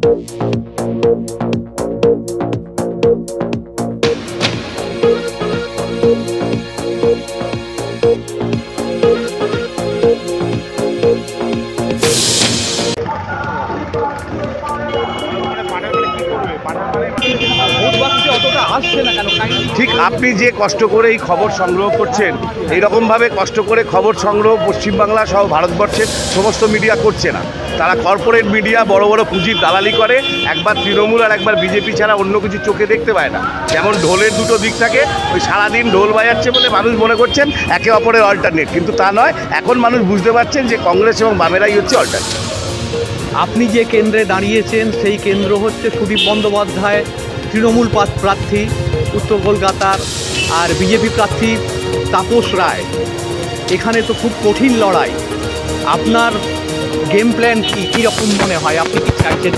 ঠিক আপনি যে কষ্ট করে এই খবর সংগ্রহ করছেন, এইরকমভাবে কষ্ট করে খবর সংগ্রহ পশ্চিমবাংলা সহ ভারতবর্ষের সমস্ত মিডিয়া করছে না। তারা কর্পোরেট মিডিয়া বড় বড় পুঁজির দালালি করে, একবার তৃণমূল আর একবার বিজেপি ছাড়া অন্য কিছু চোখে দেখতে পায় না। যেমন ঢোলের দুটো দিক থাকে, ওই সারাদিন ঢোল বাজাচ্ছে বলে মানুষ মনে করছেন একে অপরের অল্টারনেট, কিন্তু তা নয়। এখন মানুষ বুঝতে পারছেন যে কংগ্রেস এবং বামেরাই হচ্ছে অল্টারনেট। আপনি যে কেন্দ্রে দাঁড়িয়েছেন সেই কেন্দ্র হচ্ছে সুদীপ বন্দ্যোপাধ্যায় তৃণমূল প্রার্থী উত্তর কলকাতার, আর বিজেপি প্রার্থী তাপস রায়। এখানে তো খুব কঠিন লড়াই। আপনার গেম প্ল্যান কি, কীরকম মনে হয়? আপনি কি চাইছেন?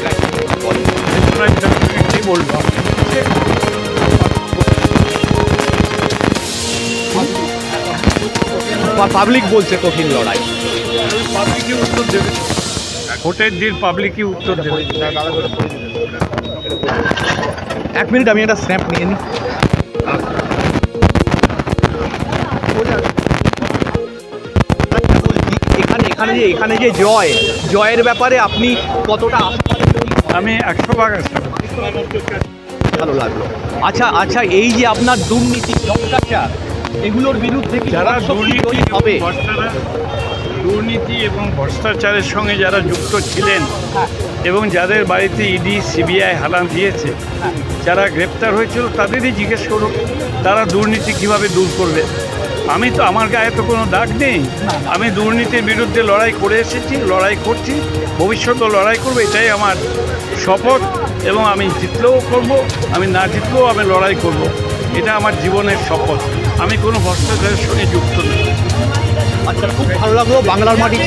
কি বলবো, পাবলিক বলছে কঠিন লড়াই। পাবলিকই উত্তর দেবে, ভোটের দিন পাবলিকই উত্তর দেবে। এক মিনিট, আমি একটা স্ন্যাপ নিয়ে নিই। এখানে যে জয়ের ব্যাপারে আপনি কতটা? আমি 100 ভালো লাগলো। আচ্ছা, এই যে আপনার দুর্নীতি, ভ্রষ্টাচার, এগুলোর বিরুদ্ধে যারা দুর্নীতি এবং ভ্রষ্টাচারের সঙ্গে যারা যুক্ত ছিলেন এবং যাদের বাড়িতে ইডি সিবিআই হানা দিয়েছে, যারা গ্রেপ্তার হয়েছিল তাদেরই জিজ্ঞেস করুন তারা দুর্নীতি কীভাবে দূর করবে। আমি তো, আমার গায়ে তো কোনো দাগ নেই। আমি দুর্নীতির বিরুদ্ধে লড়াই করে এসেছি, লড়াই করছি, ভবিষ্যতেও লড়াই করবো, এটাই আমার শপথ। এবং আমি জিতলেও করব, আমি না জিতলেও আমি লড়াই করব, এটা আমার জীবনের শপথ। আমি কোনো ভ্রষ্টাচারের সঙ্গে যুক্ত নই। আচ্ছা, খুব ভালো লাগলো। বাংলার মাটি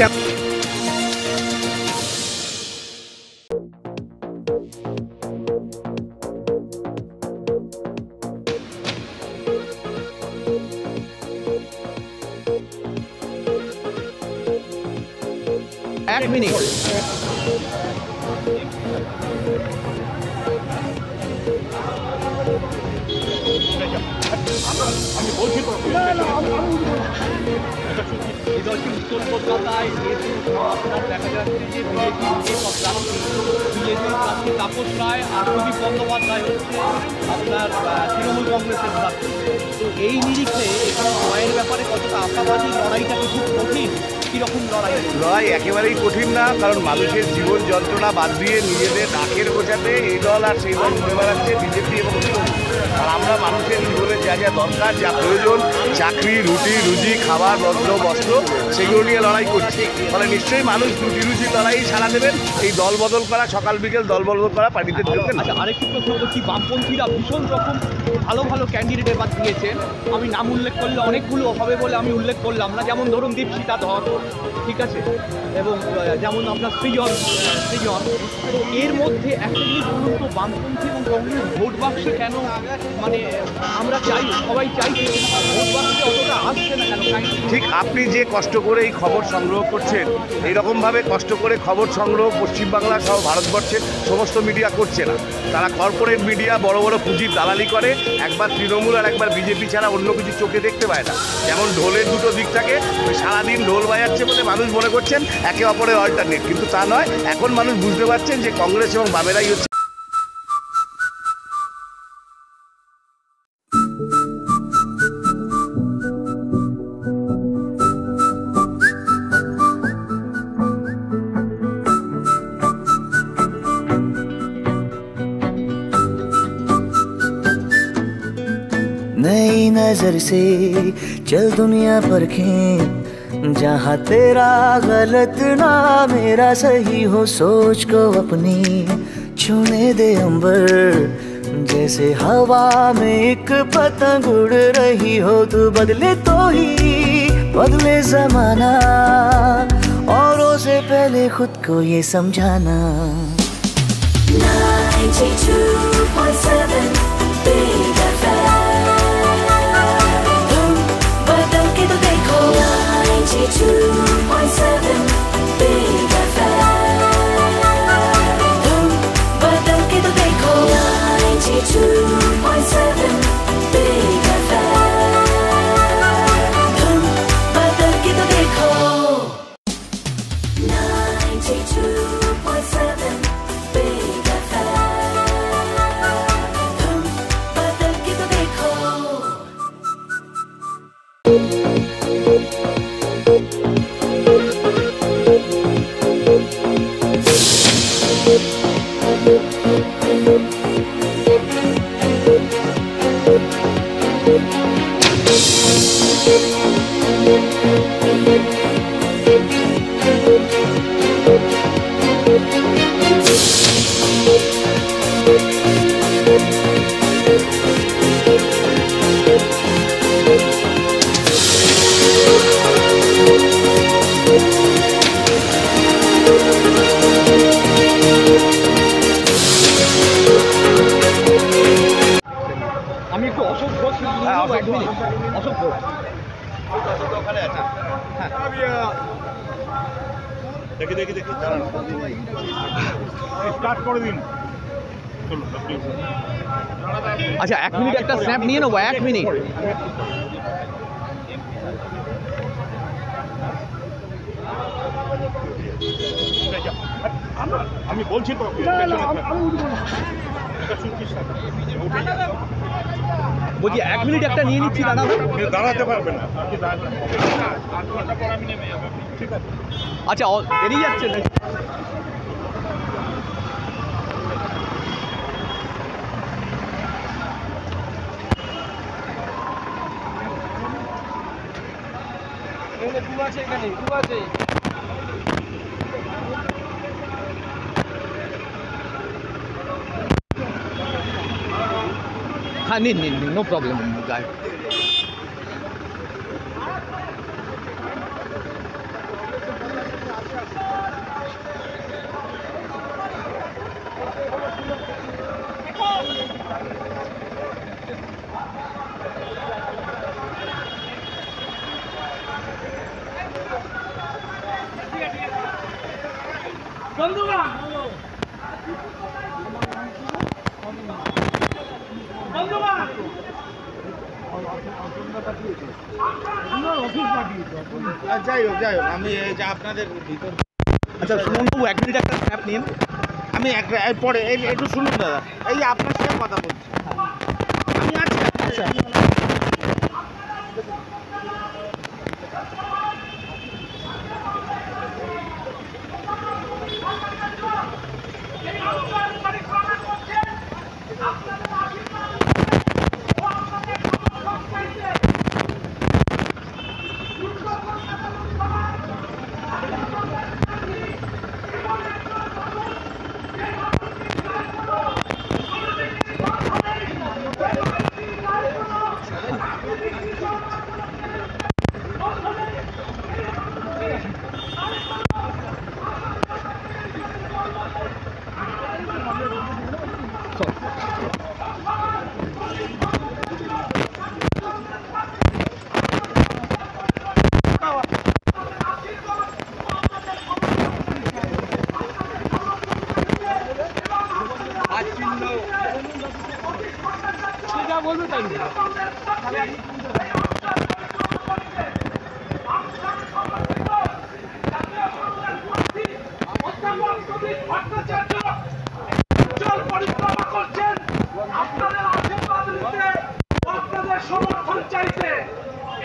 এক মিনিট। আমি বলছি তো উত্তর কলকাতায় আপনার দেখা যাচ্ছে যে বিজেপি প্রার্থী তাপস রায় আর সুদীপ বন্দ্যোপাধ্যায় হচ্ছে আপনার তৃণমূল কংগ্রেসের প্রার্থী। তো এই নিরিখে এখানে জয়ের ব্যাপারে কতটা আশাবাদী? লড়াইটা খুব কঠিন। কীরকম লড়াই? একেবারেই কঠিন না, কারণ মানুষের জীবন যন্ত্রণা বাদ দিয়ে নিজেদের ডাকের গোছাতে এই দল আর সেই দল ঘুরে বেড়াচ্ছে বিজেপি এবং তৃণমূল। আর আমরা মানুষের জীবনে যা যা দরকার, যা প্রয়োজন, চাকরি, রুটি রুজি, খাবার, বস্ত্র, সেগুলো নিয়ে লড়াই করছি। ফলে নিশ্চয়ই মানুষ রুটি রুজির লড়াই সাড়া দেবেন। এই দল বদল করা, সকাল বিকেল দল বদল করা পার্টিতে ঢুকবেন। আচ্ছা, আরেকটি প্রশ্ন করছি। বামপন্থীরা ভীষণ রকম ভালো ক্যান্ডিডেট এবার দিয়েছেন। আমি নাম উল্লেখ করলে অনেকগুলো হবে বলে আমি উল্লেখ করলাম না। যেমন ধরুন দীপশিতা ধর, ঠিক আছে, এবং যেমন আপনার সৃজন। তো এর মধ্যে একটা জিনিস বলুন তো, বামপন্থী এবং কংগ্রেস ভোট বাক্সে কেন, মানে আমরা চাই, সবাই চাইছে, ভোট বাক্সে অতটা আসছে না কেন? ঠিক আপনি যে কষ্ট করে এই খবর সংগ্রহ করছেন, এইরকমভাবে কষ্ট করে খবর সংগ্রহ পশ্চিমবাংলা সহ ভারতবর্ষের সমস্ত মিডিয়া করছে না। তারা কর্পোরেট মিডিয়া বড় বড় পুঁজির দালালি করে, একবার তৃণমূল আর একবার বিজেপি ছাড়া অন্য কিছু চোখে দেখতে পায় না। যেমন ঢোলের দুটো দিক থাকে, ওই সারাদিন ঢোল বাজাচ্ছে বলে মানুষ মনে করছেন একে অপরের অল্টারনেট, কিন্তু তা নয়। এখন মানুষ বুঝতে পারছেন যে কংগ্রেস এবং বামেরাই হচ্ছে। नई नजर से चल दुनिया परखें, जहाँ तेरा गलत ना मेरा सही हो, सोच को अपनी छूने दे अंबर, जैसे हवा में एक पतंग उड़ रही हो। तू बदले तो ही बदले जमाना, औरों से पहले खुद को ये समझाना। 92.7 Big FM, बदल के तो देखो। 92.7 Big FM, আমি একটু অশোক ঘোষ অশোক ঘোষ দেখি দেখি দেখি দাঁড়ান স্টার্ট করে দিন। আচ্ছা 1 মিনিট একটা স্ন্যাপ নিয়ে নেবো 1 মিনিট। আমি বলছি তো বলছি 1 মিনিট একটা নিয়ে নিচ্ছি দাদা। দাঁড়াতে পারবে না। আচ্ছা বেরিয়ে যাচ্ছে না। हाँ नहीं नो प्रॉब्लम गाय। যাই হোক আমি এই যে আপনাদের ভিতর। আচ্ছা সুমনবাবু 1 মিনিট একটা স্ন্যাপ নিন। আমি পরে একটু শুনুন দাদা, এই যে আপনার সাথে কথা বলছি আমি আছি। আচ্ছা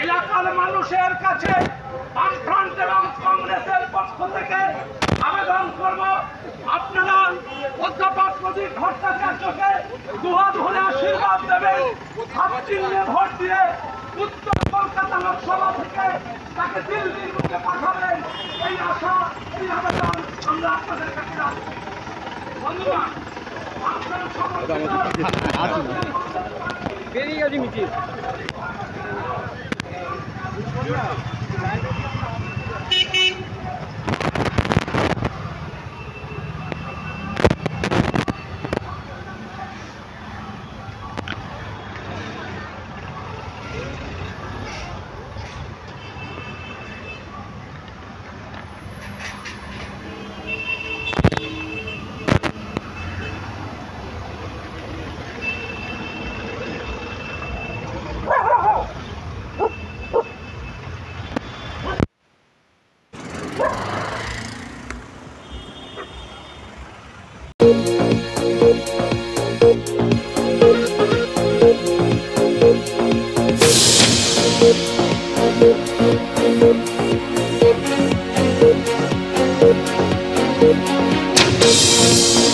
এলাকার মানুষের কাছে বামফ্রন্ট এবং কংগ্রেসের পক্ষ থেকে আবেদন করব, আপনারা অধ্যাপক প্রদীপ ভট্টাচার্যকে দুহাত ভরে আশীর্বাদ দেবেন, হাত চিহ্নে ভোট দিয়ে উত্তর কলকাতা লোকসভা থেকে তাকে দিল্লির মুখে পাঠাবেন। এই আশা, এই আবেদন আমরা আপনাদের কাছে রাখবো। বন্ধুগণ, আপনারা বেরিয়ে গেছি মিছিল। Thank you.